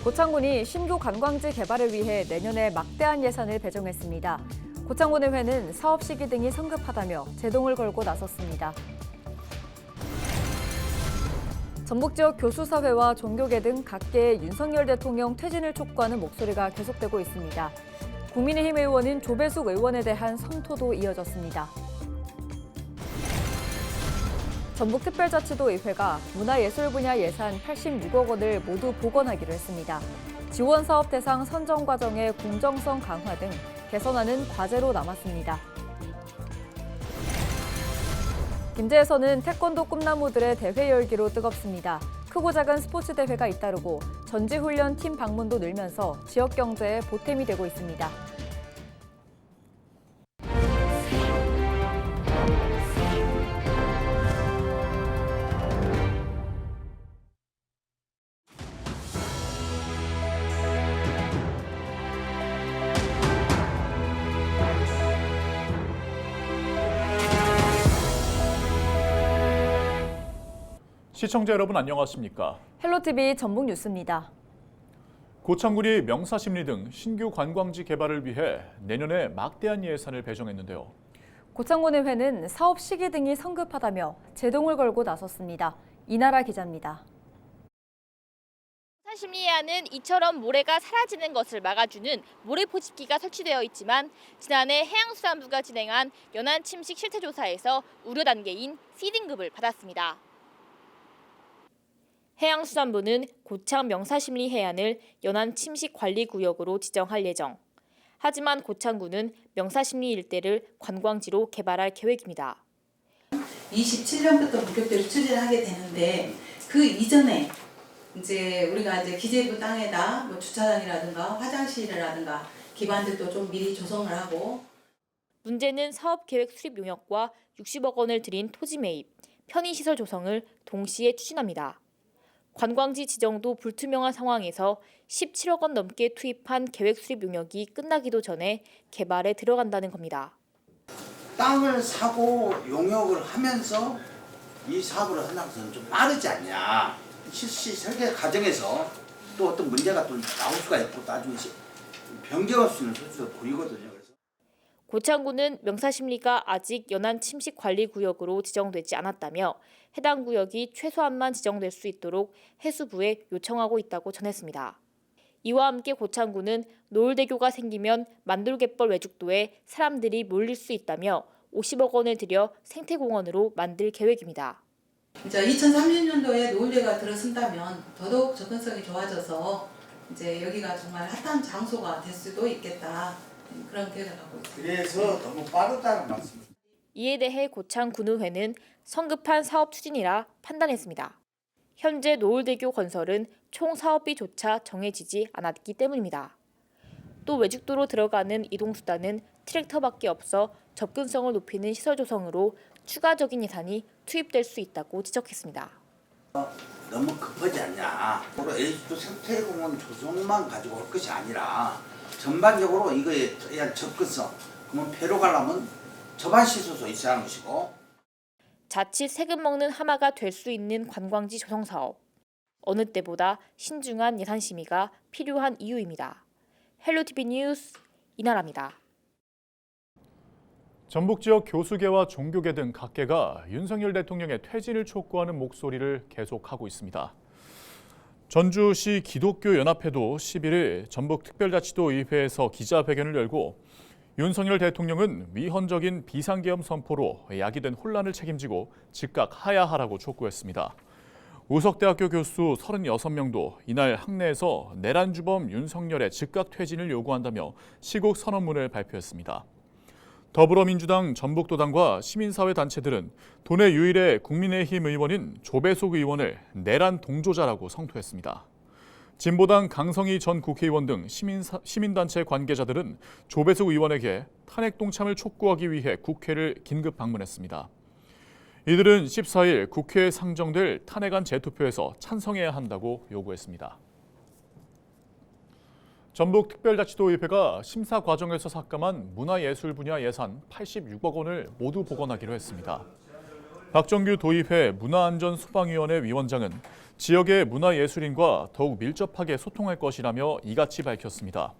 고창군이 신규 관광지 개발을 위해 내년에 막대한 예산을 배정했습니다. 고창군의회는 사업 시기 등이 성급하다며 제동을 걸고 나섰습니다. 전북 지역 교수사회와 종교계 등 각계의 윤석열 대통령 퇴진을 촉구하는 목소리가 계속되고 있습니다. 국민의힘 의원인 조배숙 의원에 대한 성토도 이어졌습니다. 전북특별자치도의회가 문화예술 분야 예산 86억 원을 모두 복원하기로 했습니다. 지원 사업 대상 선정 과정의 공정성 강화 등 개선하는 과제로 남았습니다. 김제에서는 태권도 꿈나무들의 대회 열기로 뜨겁습니다. 크고 작은 스포츠 대회가 잇따르고 전지훈련 팀 방문도 늘면서 지역 경제에 보탬이 되고 있습니다. 시청자 여러분 안녕하십니까? 헬로티비 전북 뉴스입니다. 고창군이 명사심리 등 신규 관광지 개발을 위해 내년에 막대한 예산을 배정했는데요. 고창군의회는 사업 시기 등이 성급하다며 제동을 걸고 나섰습니다. 이나라 기자입니다. 명사심리회안은 이처럼 모래가 사라지는 것을 막아주는 모래 포집기가 설치되어 있지만 지난해 해양수산부가 진행한 연안 침식 실태조사에서 우려 단계인 C등급을 받았습니다. 해양수산부는 고창 명사심리 해안을 연안 침식 관리 구역으로 지정할 예정. 하지만 고창군은 명사심리 일대를 관광지로 개발할 계획입니다. 27년부터 본격적으로 추진을 하게 되는데 그 이전에 이제 우리가 이제 기재부 땅에다 뭐 주차장이라든가 화장실이라든가 기반들도 좀 미리 조성을 하고. 문제는 사업 계획 수립 용역과 60억 원을 들인 토지 매입, 편의시설 조성을 동시에 추진합니다. 관광지 지정도 불투명한 상황에서 17억 원 넘게 투입한 계획 수립 용역이 끝나기도 전에 개발에 들어간다는 겁니다. 땅을 사고 용역을 하면서 이 사업을 한다는 것은 좀 빠르지 않냐. 실시 설계 과정에서 또 어떤 문제가 또 나올 수가 있고 나중에 변경할 수 있는 소지도 보이거든요. 고창군은 명사심리가 아직 연안 침식 관리 구역으로 지정되지 않았다며 해당 구역이 최소한만 지정될 수 있도록 해수부에 요청하고 있다고 전했습니다. 이와 함께 고창군은 노을대교가 생기면 만돌갯벌 외죽도에 사람들이 몰릴 수 있다며 50억 원을 들여 생태공원으로 만들 계획입니다. 이제 2030년도에 노을대가 들어선다면 더더욱 접근성이 좋아져서 이제 여기가 정말 핫한 장소가 될 수도 있겠다. 그런 계획을 갖고 있습니다. 그래서 너무 빠르다는 말씀입니다. 이에 대해 고창군의회는 성급한 사업 추진이라 판단했습니다. 현재 노을대교 건설은 총 사업비조차 정해지지 않았기 때문입니다. 또 외죽도로 들어가는 이동수단은 트랙터밖에 없어 접근성을 높이는 시설 조성으로 추가적인 예산이 투입될 수 있다고 지적했습니다. 너무 급하지 않냐. A수도 생태공원 조성만 가지고 할 것이 아니라 전반적으로 이거에 대한 접근성, 그러면 배로 가려면 저반 시설도 있어야 하는 것이고. 자칫 세금 먹는 하마가 될 수 있는 관광지 조성 사업. 어느 때보다 신중한 예산 심의가 필요한 이유입니다. 헬로티비 뉴스 이나라입니다. 전북 지역 교수계와 종교계 등 각계가 윤석열 대통령의 퇴진을 촉구하는 목소리를 계속하고 있습니다. 전주시 기독교연합회도 11일 전북특별자치도의회에서 기자회견을 열고 윤석열 대통령은 위헌적인 비상계엄 선포로 야기된 혼란을 책임지고 즉각 하야하라고 촉구했습니다. 우석대학교 교수 36명도 이날 학내에서 내란주범 윤석열의 즉각 퇴진을 요구한다며 시국 선언문을 발표했습니다. 더불어민주당 전북도당과 시민사회 단체들은 도내 유일의 국민의힘 의원인 조배숙 의원을 내란 동조자라고 성토했습니다. 진보당 강성희 전 국회의원 등 시민단체 관계자들은 조배숙 의원에게 탄핵 동참을 촉구하기 위해 국회를 긴급 방문했습니다. 이들은 14일 국회에 상정될 탄핵안 재투표에서 찬성해야 한다고 요구했습니다. 전북특별자치도의회가 심사 과정에서 삭감한 문화예술 분야 예산 86억 원을 모두 복원하기로 했습니다. 박정규 도의회 문화안전소방위원회 위원장은 지역의 문화예술인과 더욱 밀접하게 소통할 것이라며 이같이 밝혔습니다.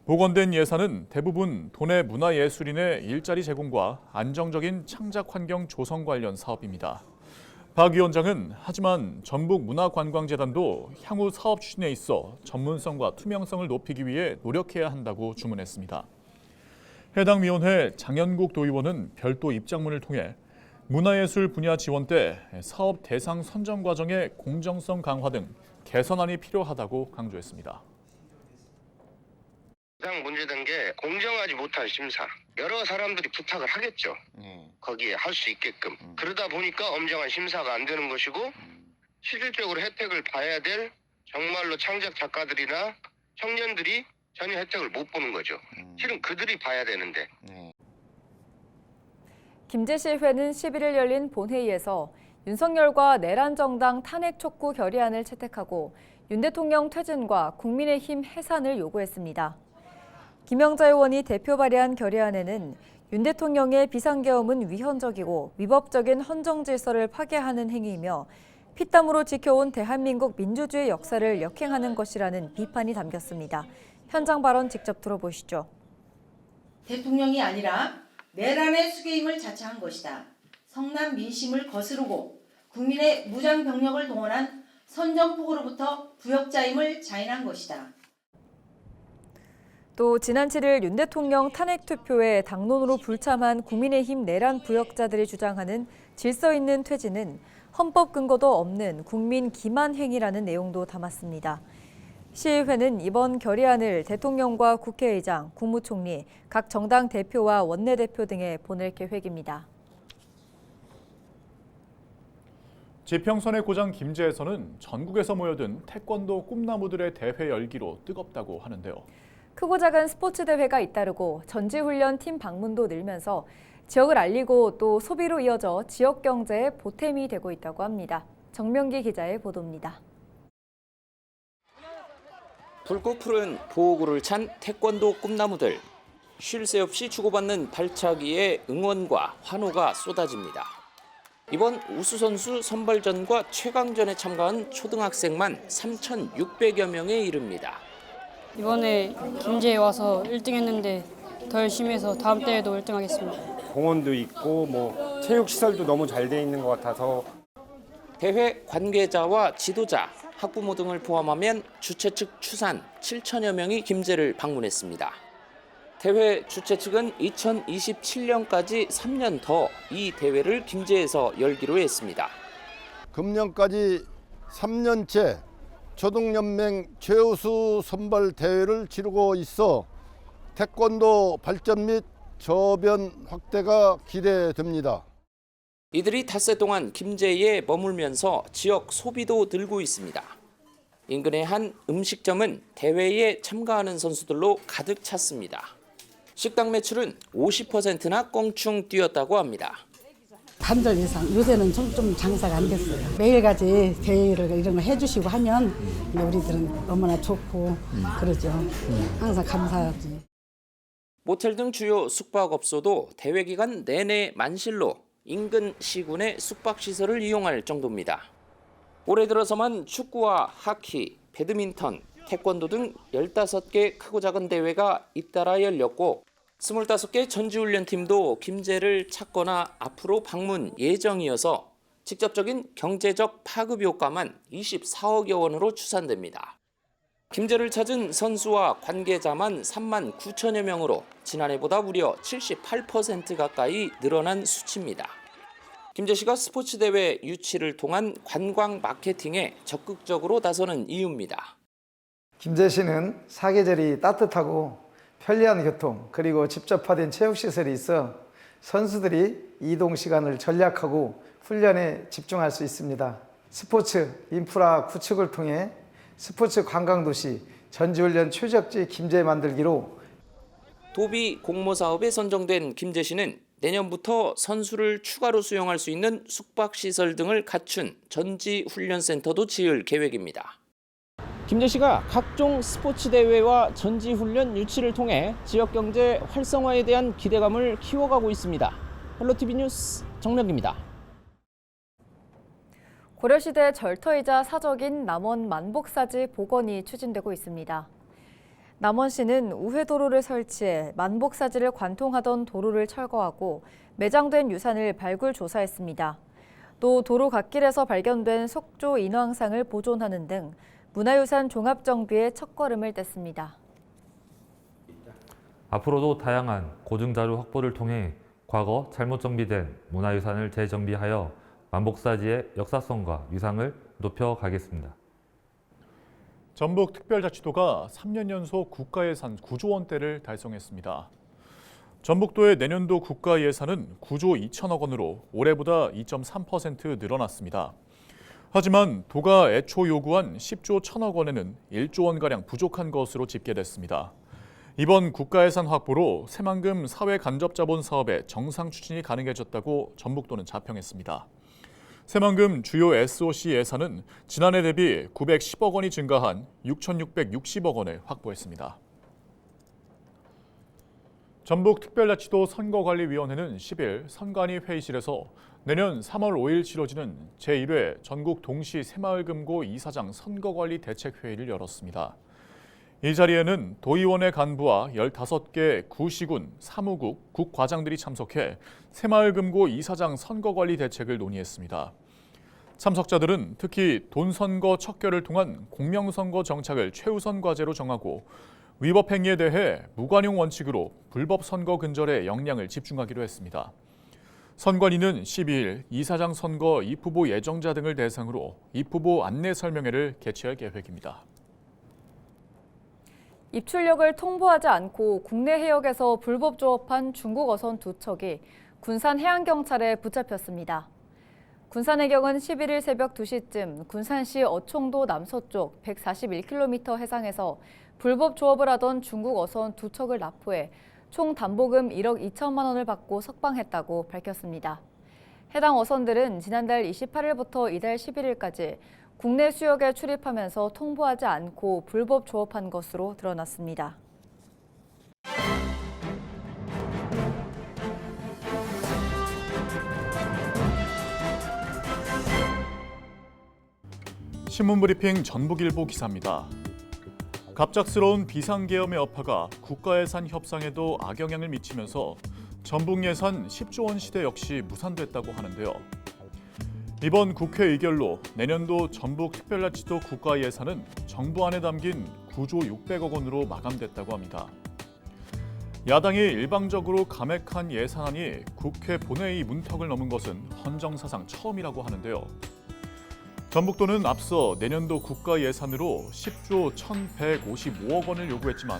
복원된 예산은 대부분 도내 문화예술인의 일자리 제공과 안정적인 창작 환경 조성 관련 사업입니다. 박 위원장은 하지만 전북문화관광재단도 향후 사업 추진에 있어 전문성과 투명성을 높이기 위해 노력해야 한다고 주문했습니다. 해당 위원회 장현국 도의원은 별도 입장문을 통해 문화예술 분야 지원 때 사업 대상 선정 과정의 공정성 강화 등 개선안이 필요하다고 강조했습니다. 가장 문제된 게 공정하지 못한 심사. 여러 사람들이 부탁을 하겠죠. 거기에 할 수 있게끔. 그러다 보니까 엄정한 심사가 안 되는 것이고 실질적으로 혜택을 봐야 될 정말로 창작 작가들이나 청년들이 전혀 혜택을 못 보는 거죠. 실은 그들이 봐야 되는데. 김제시의회는 11일 열린 본회의에서 윤석열과 내란정당 탄핵 촉구 결의안을 채택하고 윤 대통령 퇴진과 국민의힘 해산을 요구했습니다. 김영자 의원이 대표 발의한 결의안에는 윤 대통령의 비상계엄은 위헌적이고 위법적인 헌정 질서를 파괴하는 행위이며 피땀으로 지켜온 대한민국 민주주의 역사를 역행하는 것이라는 비판이 담겼습니다. 현장 발언 직접 들어보시죠. 대통령이 아니라 내란의 수괴임을 자처한 것이다. 성남 민심을 거스르고 국민의 무장 병력을 동원한 선전포고로부터 부역자임을 자인한 것이다. 또 지난 7일 윤 대통령 탄핵 투표에 당론으로 불참한 국민의힘 내란 부역자들이 주장하는 질서 있는 퇴진은 헌법 근거도 없는 국민 기만 행위라는 내용도 담았습니다. 시의회는 이번 결의안을 대통령과 국회의장, 국무총리, 각 정당 대표와 원내대표 등에 보낼 계획입니다. 지평선의 고장 김제에서는 전국에서 모여든 태권도 꿈나무들의 대회 열기로 뜨겁다고 하는데요. 크고 작은 스포츠 대회가 잇따르고 전지훈련 팀 방문도 늘면서 지역을 알리고 또 소비로 이어져 지역 경제의 보탬이 되고 있다고 합니다. 정명기 기자의 보도입니다. 붉고 푸른 보호구를 찬 태권도 꿈나무들. 쉴 새 없이 주고받는 발차기에 응원과 환호가 쏟아집니다. 이번 우수선수 선발전과 최강전에 참가한 초등학생만 3,600여 명에 이릅니다. 이번에 김제에 와서 1등 했는데 더 열심히 해서 다음 대회도 1등 하겠습니다. 공원도 있고 체육시설도 너무 잘 돼 있는 것 같아서. 대회 관계자와 지도자, 학부모 등을 포함하면 주최 측 추산 7천여 명이 김제를 방문했습니다. 대회 주최 측은 2027년까지 3년 더 이 대회를 김제에서 열기로 했습니다. 금년까지 3년째 초등연맹 최우수 선발 대회를 치르고 있어 태권도 발전 및 저변 확대가 기대됩니다. 이들이 닷새 동안 김제에 머물면서 지역 소비도 늘고 있습니다. 인근의 한 음식점은 대회에 참가하는 선수들로 가득 찼습니다. 식당 매출은 50%나 껑충 뛰었다고 합니다. 반절 이상. 요새는 좀 장사가 안 됐어요. 매일같이 대회를 이런 거 해주시고 하면 우리들은 너무나 좋고 그러죠. 항상 감사하지. 모텔 등 주요 숙박업소도 대회 기간 내내 만실로 인근 시군의 숙박시설을 이용할 정도입니다. 올해 들어서만 축구와 하키, 배드민턴, 태권도 등 15개 크고 작은 대회가 잇따라 열렸고 25개 전지훈련팀도 김제를 찾거나 앞으로 방문 예정이어서 직접적인 경제적 파급 효과만 24억여 원으로 추산됩니다. 김제를 찾은 선수와 관계자만 3만 9천여 명으로 지난해보다 무려 78% 가까이 늘어난 수치입니다. 김제시가 스포츠 대회 유치를 통한 관광 마케팅에 적극적으로 나서는 이유입니다. 김제시는 사계절이 따뜻하고 편리한 교통 그리고 집접화된 체육시설이 있어 선수들이 이동 시간을 전략하고 훈련에 집중할 수 있습니다. 스포츠 인프라 구축을 통해 스포츠 관광도시 전지훈련 최적지 김제 만들기로 도비 공모 사업에 선정된 김제시는 내년부터 선수를 추가로 수용할 수 있는 숙박시설 등을 갖춘 전지훈련센터도 지을 계획입니다. 김제시가 각종 스포츠 대회와 전지훈련 유치를 통해 지역 경제 활성화에 대한 기대감을 키워가고 있습니다. 헬로티비 뉴스 정명기입니다. 고려시대 절터이자 사적인 남원 만복사지 복원이 추진되고 있습니다. 남원시는 우회도로를 설치해 만복사지를 관통하던 도로를 철거하고 매장된 유산을 발굴 조사했습니다. 또 도로 갓길에서 발견된 석조 인왕상을 보존하는 등 문화유산 종합정비에 첫걸음을 뗐습니다. 앞으로도 다양한 고증자료 확보를 통해 과거 잘못 정비된 문화유산을 재정비하여 만복사지의 역사성과 위상을 높여가겠습니다. 전북특별자치도가 3년 연속 국가예산 9조 원대를 달성했습니다. 전북도의 내년도 국가예산은 9조 2천억 원으로 올해보다 2.3% 늘어났습니다. 하지만 도가 애초 요구한 10조 1천억 원에는 1조 원가량 부족한 것으로 집계됐습니다. 이번 국가예산 확보로 새만금 사회간접자본 사업의 정상 추진이 가능해졌다고 전북도는 자평했습니다. 새만금 주요 SOC 예산은 지난해 대비 910억 원이 증가한 6,660억 원을 확보했습니다. 전북특별자치도 선거관리위원회는 10일 선관위 회의실에서 내년 3월 5일 치러지는 제1회 전국 동시 새마을금고 이사장 선거관리 대책회의를 열었습니다. 이 자리에는 도의원회 간부와 15개 구시군, 사무국, 국과장들이 참석해 새마을금고 이사장 선거관리 대책을 논의했습니다. 참석자들은 특히 돈선거 척결을 통한 공명선거 정착을 최우선 과제로 정하고 위법 행위에 대해 무관용 원칙으로 불법 선거 근절에 역량을 집중하기로 했습니다. 선관위는 12일 이사장 선거 입후보 예정자 등을 대상으로 입후보 안내 설명회를 개최할 계획입니다. 입출력을 통보하지 않고 국내 해역에서 불법 조업한 중국 어선 2척이 군산해양경찰에 붙잡혔습니다. 군산해경은 11일 새벽 2시쯤 군산시 어총도 남서쪽 141km 해상에서 불법 조업을 하던 중국 어선 2척을 납포해 총 담보금 1억 2천만 원을 받고 석방했다고 밝혔습니다. 해당 어선들은 지난달 28일부터 이달 11일까지 국내 수역에 출입하면서 통보하지 않고 불법 조업한 것으로 드러났습니다. 신문브리핑 전북일보 기사입니다. 갑작스러운 비상계엄의 여파가 국가예산 협상에도 악영향을 미치면서 전북예산 10조 원 시대 역시 무산됐다고 하는데요. 이번 국회 의결로 내년도 전북특별자치도 국가예산은 정부안에 담긴 9조 600억 원으로 마감됐다고 합니다. 야당이 일방적으로 감액한 예산안이 국회 본회의 문턱을 넘은 것은 헌정사상 처음이라고 하는데요. 전북도는 앞서 내년도 국가예산으로 10조 1,155억 원을 요구했지만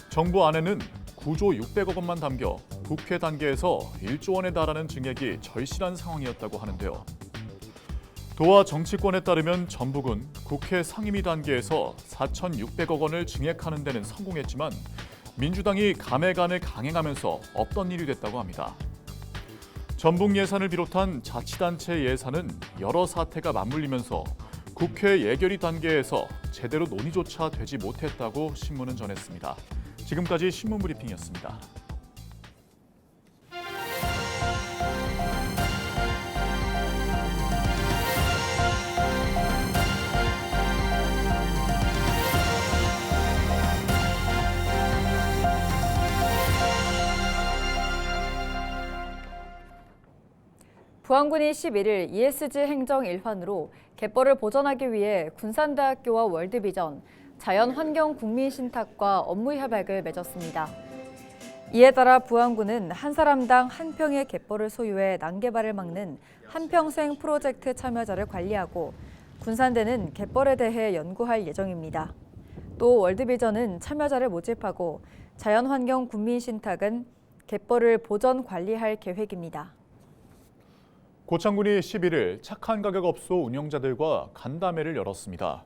정부 안에는 9조 600억 원만 담겨 국회 단계에서 1조 원에 달하는 증액이 절실한 상황이었다고 하는데요. 도와 정치권에 따르면 전북은 국회 상임위 단계에서 4,600억 원을 증액하는 데는 성공했지만 민주당이 감액안을 강행하면서 없던 일이 됐다고 합니다. 전북 예산을 비롯한 자치단체 예산은 여러 사태가 맞물리면서 국회 예결위 단계에서 제대로 논의조차 되지 못했다고 신문은 전했습니다. 지금까지 신문브리핑이었습니다. 부안군이 11일 ESG 행정 일환으로 갯벌을 보전하기 위해 군산대학교와 월드비전, 자연환경국민신탁과 업무협약을 맺었습니다. 이에 따라 부안군은 한 사람당 한 평의 갯벌을 소유해 난개발을 막는 한평생 프로젝트 참여자를 관리하고 군산대는 갯벌에 대해 연구할 예정입니다. 또 월드비전은 참여자를 모집하고 자연환경국민신탁은 갯벌을 보전 관리할 계획입니다. 고창군이 11일 착한 가격 업소 운영자들과 간담회를 열었습니다.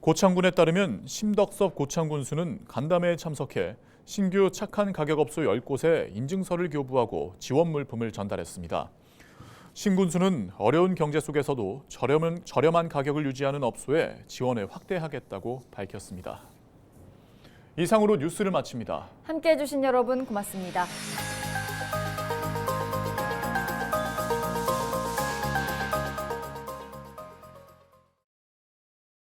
고창군에 따르면 심덕섭 고창군수는 간담회에 참석해 신규 착한 가격 업소 10곳에 인증서를 교부하고 지원 물품을 전달했습니다. 신 군수는 어려운 경제 속에서도 저렴한 가격을 유지하는 업소에 지원을 확대하겠다고 밝혔습니다. 이상으로 뉴스를 마칩니다. 함께해 주신 여러분 고맙습니다.